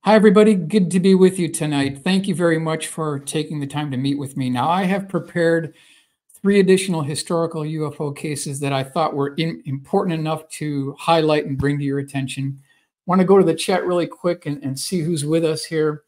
Hi, everybody. Good to be with you tonight. Thank you very much for taking the time to meet with me. Now, I have prepared 3 additional historical UFO cases that I thought were important enough to highlight and bring to your attention. Want to go to the chat really quick and see who's with us here.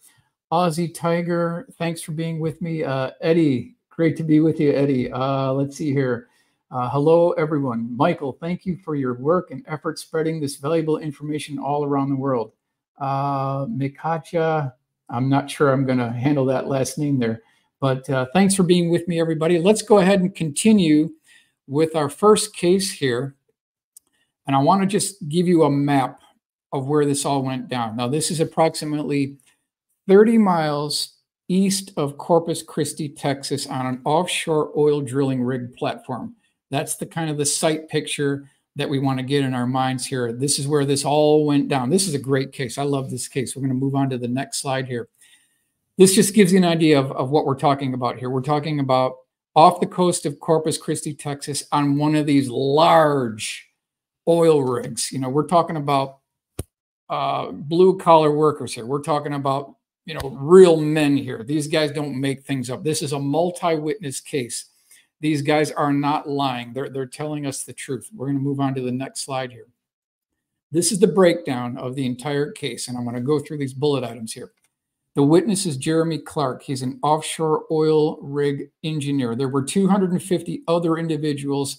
Aussie Tiger, thanks for being with me. Eddie, great to be with you, Eddie. Let's see here. Hello, everyone. Michael, thank you for your work and effort spreading this valuable information all around the world. Mikacha, I'm not sure I'm going to handle that last name there, but thanks for being with me, everybody. Let's go ahead and continue with our first case here. And I want to just give you a map of where this all went down. Now, this is approximately 30 miles east of Corpus Christi, Texas, on an offshore oil drilling rig platform. That's the kind of the site picture that we want to get in our minds here. This is where this all went down. This is a great case. I love this case. We're going to move on to the next slide here. This just gives you an idea of what we're talking about here. We're talking about off the coast of Corpus Christi, Texas, on one of these large oil rigs. You know, we're talking about blue collar workers here. We're talking about, you know, real men here. These guys don't make things up. This is a multi-witness case. These guys are not lying. They're telling us the truth. We're going to move on to the next slide here. This is the breakdown of the entire case, and I'm going to go through these bullet items here. The witness is Jeremy Clark. He's an offshore oil rig engineer. There were 250 other individuals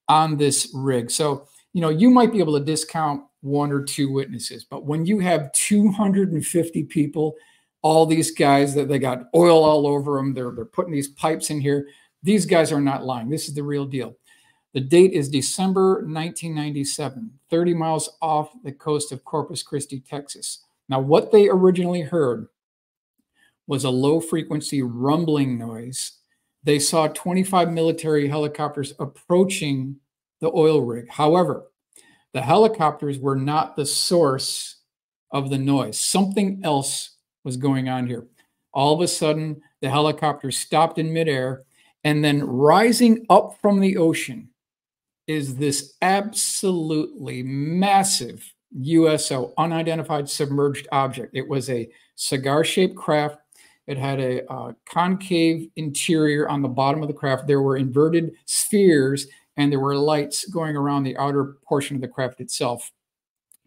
on this rig. So, you know, you might be able to discount 1 or 2 witnesses, but when you have 250 people, all these guys that they got oil all over them, they're putting these pipes in here. These guys are not lying. This is the real deal. The date is December 1997, 30 miles off the coast of Corpus Christi, Texas. Now, what they originally heard was a low-frequency rumbling noise. They saw 25 military helicopters approaching the oil rig. However, the helicopters were not the source of the noise. Something else was going on here. All of a sudden, the helicopters stopped in midair, and then rising up from the ocean is this absolutely massive USO, unidentified submerged object. It was a cigar-shaped craft. It had a concave interior on the bottom of the craft. There were inverted spheres, and there were lights going around the outer portion of the craft itself.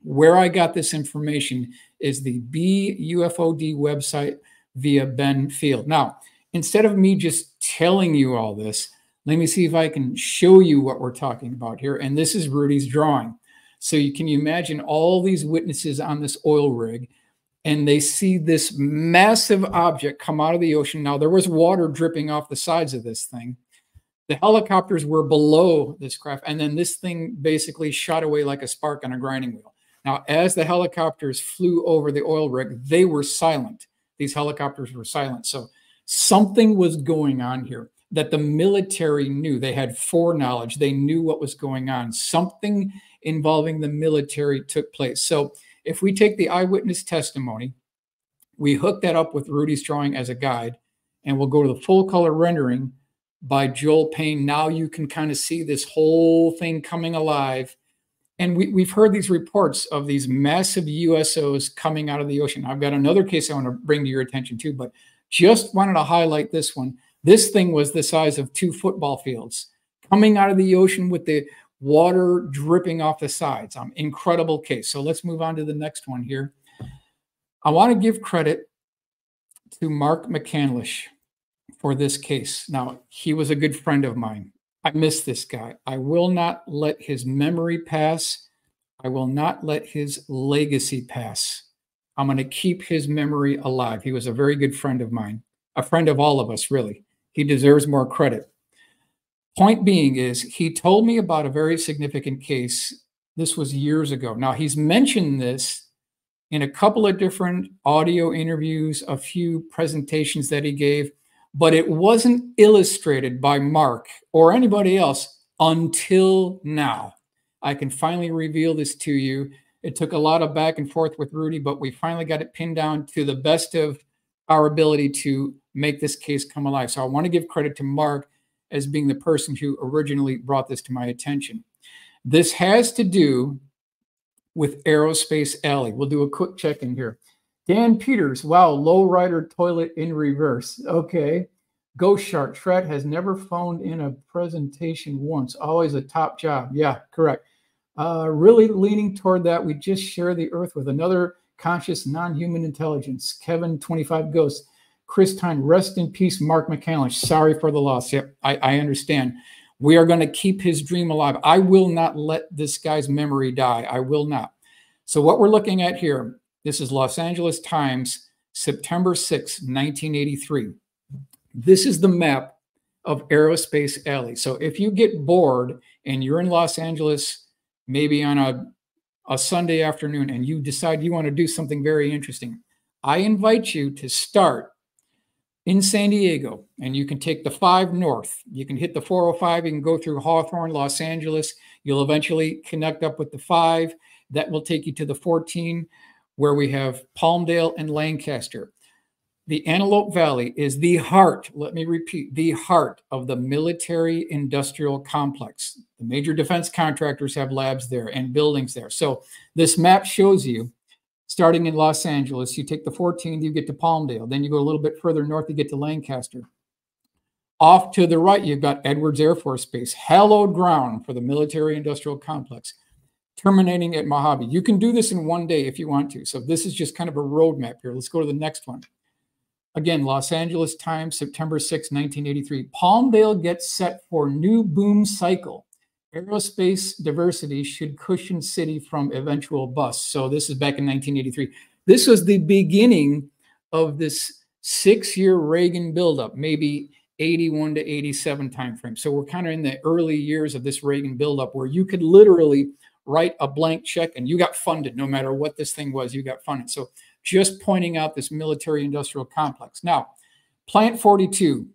Where I got this information is the BUFOD website via Ben Field. Now, instead of me just telling you all this, let me see if I can show you what we're talking about here. And this is Rudy's drawing. So you can imagine all these witnesses on this oil rig, and they see this massive object come out of the ocean. Now, there was water dripping off the sides of this thing. The helicopters were below this craft, and then this thing basically shot away like a spark on a grinding wheel. Now, as the helicopters flew over the oil rig, they were silent. These helicopters were silent. So something was going on here that the military knew. They had foreknowledge. They knew what was going on. Something involving the military took place. So if we take the eyewitness testimony, we hook that up with Rudy's drawing as a guide, and we'll go to the full color rendering by Joel Payne. Now you can kind of see this whole thing coming alive. And we've heard these reports of these massive USOs coming out of the ocean. I've got another case I want to bring to your attention too, but just wanted to highlight this one. This thing was the size of 2 football fields coming out of the ocean with the water dripping off the sides. Incredible case. So let's move on to the next one here. I want to give credit to Mark McCandlish for this case. Now, he was a good friend of mine. I miss this guy. I will not let his memory pass. I will not let his legacy pass. I'm going to keep his memory alive. He was a very good friend of mine, a friend of all of us, really. He deserves more credit. Point being is, he told me about a very significant case. This was years ago. Now, he's mentioned this in a couple of different audio interviews, a few presentations that he gave, but it wasn't illustrated by Mark or anybody else until now. I can finally reveal this to you. It took a lot of back and forth with Rudy, but we finally got it pinned down to the best of our ability to make this case come alive. So I want to give credit to Mark as being the person who originally brought this to my attention. This has to do with Aerospace Alley. We'll do a quick check in here. Dan Peters, wow, lowrider toilet in reverse. Okay. Ghost Shark, Schratt has never phoned in a presentation once. Always a top job. Yeah, correct. Really leaning toward that. We just share the earth with another conscious non-human intelligence. Kevin, 25 Ghosts. Chris Tyne, rest in peace, Mark McCallish. Sorry for the loss. Yep, I understand. We are going to keep his dream alive. I will not let this guy's memory die. I will not. So what we're looking at here, this is Los Angeles Times, September 6, 1983. This is the map of Aerospace Alley. So if you get bored and you're in Los Angeles, maybe on a Sunday afternoon, and you decide you want to do something very interesting, I invite you to start in San Diego, and you can take the 5 north. You can hit the 405. You can go through Hawthorne, Los Angeles. You'll eventually connect up with the 5. That will take you to the 14, where we have Palmdale and Lancaster. The Antelope Valley is the heart, let me repeat, the heart of the military industrial complex. The major defense contractors have labs there and buildings there. So this map shows you, starting in Los Angeles, you take the 14, you get to Palmdale. Then you go a little bit further north, you get to Lancaster. Off to the right, you've got Edwards Air Force Base, hallowed ground for the military industrial complex, terminating at Mojave. You can do this in one day if you want to. So this is just kind of a roadmap here. Let's go to the next one. Again, Los Angeles Times, September 6, 1983. Palmdale gets set for new boom cycle. Aerospace diversity should cushion city from eventual bust. So this is back in 1983. This was the beginning of this 6-year Reagan buildup, maybe 81 to 87 timeframe. So we're kind of in the early years of this Reagan buildup, where you could literally write a blank check and you got funded. No matter what this thing was, you got funded. So just pointing out this military industrial complex. Now, Plant 42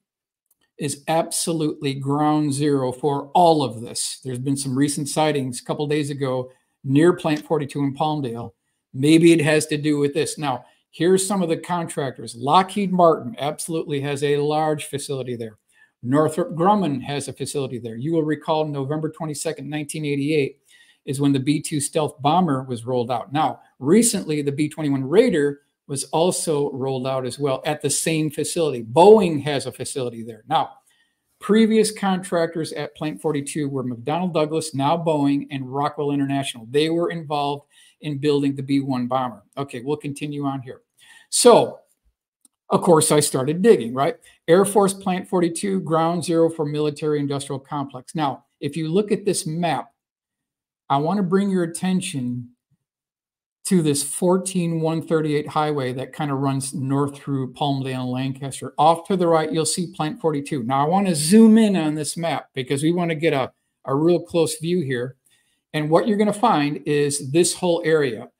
is absolutely ground zero for all of this. There's been some recent sightings a couple of days ago near Plant 42 in Palmdale. Maybe it has to do with this. Now, here's some of the contractors. Lockheed Martin absolutely has a large facility there. Northrop Grumman has a facility there. You will recall November 22nd, 1988 is when the B-2 stealth bomber was rolled out. Now, recently, the B-21 Raider was also rolled out as well at the same facility. Boeing has a facility there. Now, previous contractors at Plant 42 were McDonnell Douglas, now Boeing, and Rockwell International. They were involved in building the B-1 bomber. Okay, we'll continue on here. So, of course, I started digging, right? Air Force Plant 42, ground zero for military industrial complex. Now, if you look at this map, I want to bring your attention to this 14138 highway that kind of runs north through Palmdale and Lancaster. Off to the right, you'll see Plant 42. Now, I want to zoom in on this map because we want to get a real close view here. And what you're going to find is this whole area.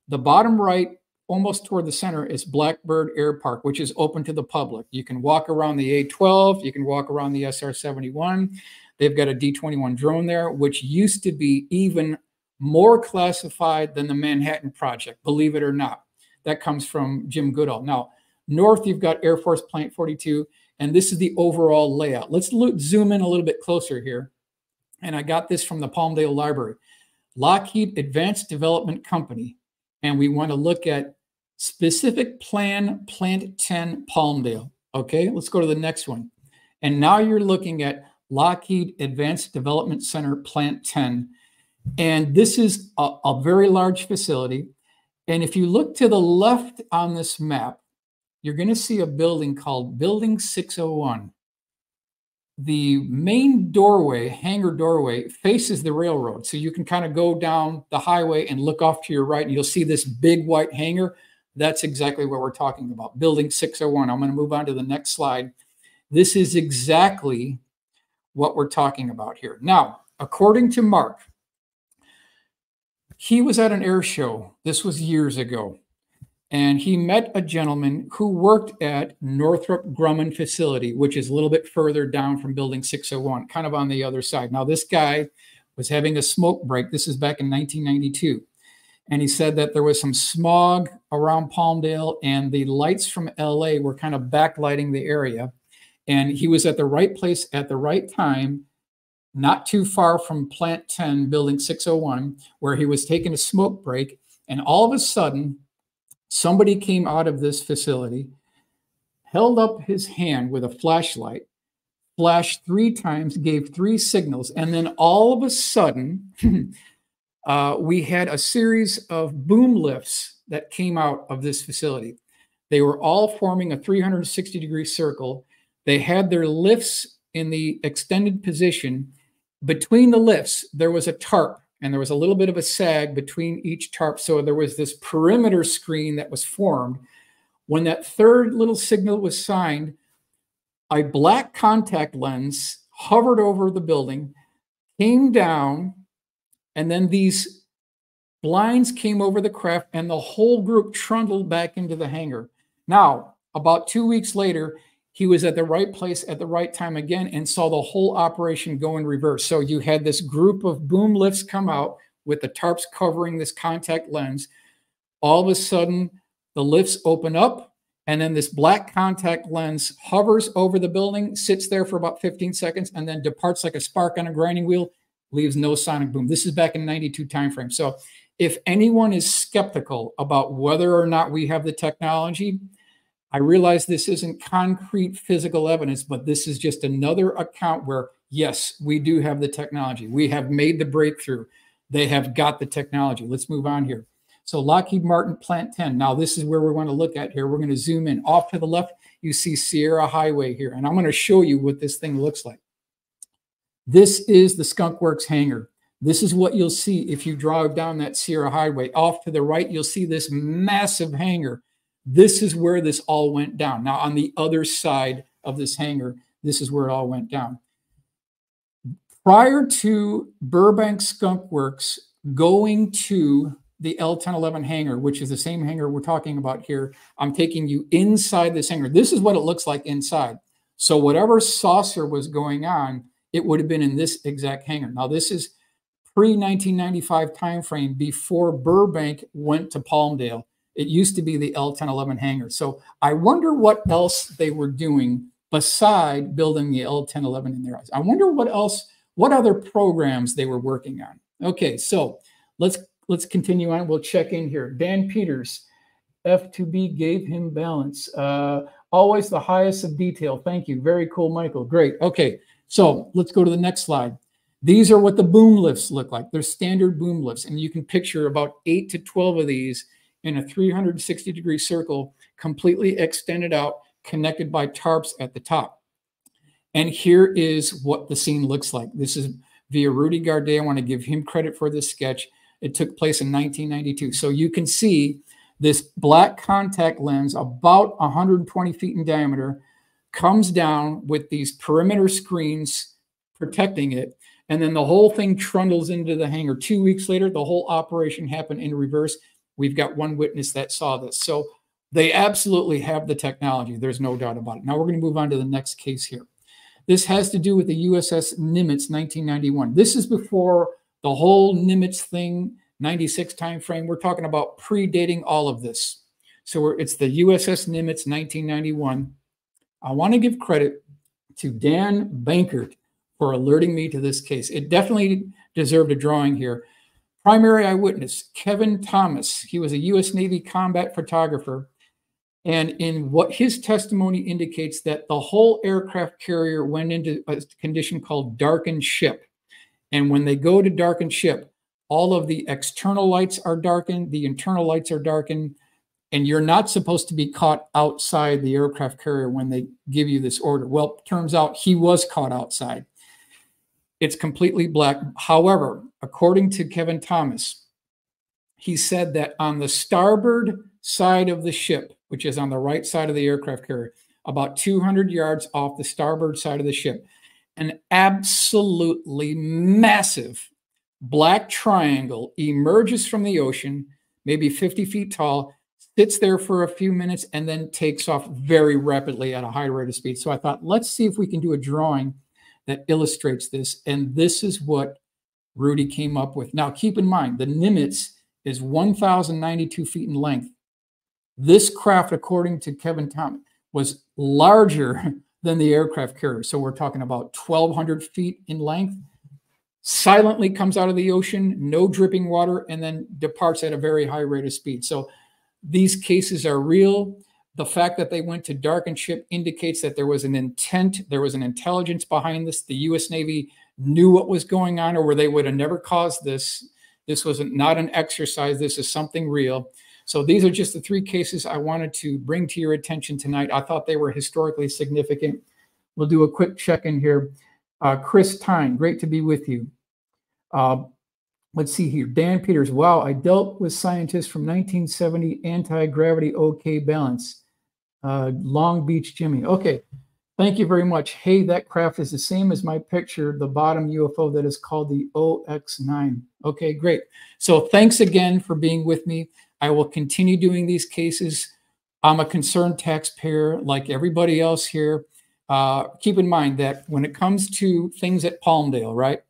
The bottom right, almost toward the center, is Blackbird Air Park, which is open to the public. You can walk around the A-12. You can walk around the SR-71. They've got a D-21 drone there, which used to be even more classified than the Manhattan Project, believe it or not. That comes from Jim Goodall. Now, north, you've got Air Force Plant 42, and this is the overall layout. Let's zoom in a little bit closer here. And I got this from the Palmdale Library. Lockheed Advanced Development Company, and we want to look at specific plan, Plant 10, Palmdale. Okay, let's go to the next one. And now you're looking at Lockheed Advanced Development Center, Plant 10. And this is a very large facility. And if you look to the left on this map, you're going to see a building called Building 601. The main doorway, hangar doorway, faces the railroad. So you can kind of go down the highway and look off to your right, and you'll see this big white hangar. That's exactly what we're talking about, Building 601. I'm going to move on to the next slide. This is exactly what we're talking about here. Now, according to Mark, he was at an air show. This was years ago. And he met a gentleman who worked at Northrop Grumman facility, which is a little bit further down from Building 601, kind of on the other side. Now, this guy was having a smoke break. This is back in 1992. And he said that there was some smog around Palmdale, and the lights from LA were kind of backlighting the area. And he was at the right place at the right time, not too far from Plant 10, Building 601, where he was taking a smoke break. And all of a sudden, Somebody came out of this facility, held up his hand with a flashlight, flashed 3 times, gave 3 signals, and then all of a sudden, we had a series of boom lifts that came out of this facility. They were all forming a 360-degree circle. They had their lifts in the extended position. Between the lifts, there was a tarp, and there was a little bit of a sag between each tarp. So there was this perimeter screen that was formed. When that third little signal was signed, a black contact lens hovered over the building, came down, and then these blinds came over the craft, and the whole group trundled back into the hangar. Now, about 2 weeks later, he was at the right place at the right time again and saw the whole operation go in reverse. So you had this group of boom lifts come out with the tarps covering this contact lens. All of a sudden, the lifts open up, and then this black contact lens hovers over the building, sits there for about 15 seconds, and then departs like a spark on a grinding wheel, leaves no sonic boom. This is back in 92 timeframe. So if anyone is skeptical about whether or not we have the technology, I realize this isn't concrete physical evidence, but this is just another account where, yes, we do have the technology. We have made the breakthrough. They have got the technology. Let's move on here. So Lockheed Martin Plant 10. Now, this is where we want to look at here. We're going to zoom in. Off to the left, you see Sierra Highway here, and I'm going to show you what this thing looks like. This is the Skunk Works hangar. This is what you'll see if you drive down that Sierra Highway. Off to the right, you'll see this massive hangar. This is where this all went down. Now, on the other side of this hangar, this is where it all went down. Prior to Burbank Skunk Works going to the L1011 hangar, which is the same hangar we're talking about here, I'm taking you inside this hangar. This is what it looks like inside. So whatever saucer was going on, it would have been in this exact hangar. Now, this is pre-1995 timeframe, before Burbank went to Palmdale. It used to be the L1011 hangar. So I wonder what else they were doing beside building the L1011 in their eyes. I wonder what else, what other programs they were working on. Okay, so let's continue on. We'll check in here. Dan Peters, F2B gave him balance. Always the highest of detail. Thank you. Very cool, Michael. Great. Okay, so let's go to the next slide. These are what the boom lifts look like. They're standard boom lifts, and you can picture about 8 to 12 of these in a 360-degree circle, completely extended out, connected by tarps at the top. And here is what the scene looks like. This is via Rudy Gardet. I want to give him credit for this sketch. It took place in 1992. So you can see this black contact lens, about 120 feet in diameter, comes down with these perimeter screens protecting it. And then the whole thing trundles into the hangar. 2 weeks later, the whole operation happened in reverse. We've got one witness that saw this. So they absolutely have the technology. There's no doubt about it. Now we're going to move on to the next case here. This has to do with the USS Nimitz 1991. This is before the whole Nimitz thing, 96 timeframe. We're talking about predating all of this. So it's the USS Nimitz 1991. I want to give credit to Dan Bankert for alerting me to this case. It definitely deserved a drawing here. Primary eyewitness, Kevin Thomas. He was a U.S. Navy combat photographer. And in what his testimony indicates that the whole aircraft carrier went into a condition called darkened ship. And when they go to darkened ship, all of the external lights are darkened, the internal lights are darkened, and you're not supposed to be caught outside the aircraft carrier when they give you this order. Well, it turns out he was caught outside. It's completely black. However, according to Kevin Thomas, he said that on the starboard side of the ship, which is on the right side of the aircraft carrier, about 200 yards off the starboard side of the ship, an absolutely massive black triangle emerges from the ocean, maybe 50 feet tall, sits there for a few minutes, and then takes off very rapidly at a high rate of speed. So I thought, let's see if we can do a drawing that illustrates this. And this is what Rudy came up with. Now, keep in mind, the Nimitz is 1,092 feet in length. This craft, according to Kevin Thomas, was larger than the aircraft carrier. So we're talking about 1,200 feet in length, silently comes out of the ocean, no dripping water, and then departs at a very high rate of speed. So These cases are real. The fact that they went to darkened ship indicates that there was an intent, there was an intelligence behind this. The U.S. Navy knew what was going on, or they would have never caused this. This was not an exercise. This is something real. So these are just the 3 cases I wanted to bring to your attention tonight. I thought they were historically significant. We'll do a quick check-in here. Chris Tyne, great to be with you. Let's see here. Dan Peters, wow, I dealt with scientists from 1970, anti-gravity OK balance. Long Beach Jimmy. Okay, thank you very much. Hey, that craft is the same as my picture, the bottom UFO that is called the OX9. Okay, great. So thanks again for being with me. I will continue doing these cases. I'm a concerned taxpayer like everybody else here. Keep in mind that when it comes to things at Palmdale, right,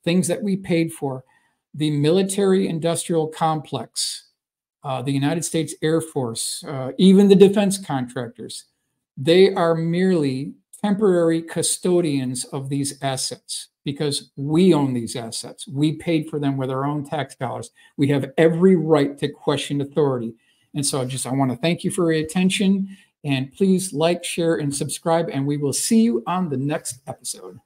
things that we paid for, the military industrial complex, the United States Air Force, even the defense contractors, they are merely temporary custodians of these assets because we own these assets. We paid for them with our own tax dollars. We have every right to question authority. And so I want to thank you for your attention, and please like, share, and subscribe, and we will see you on the next episode.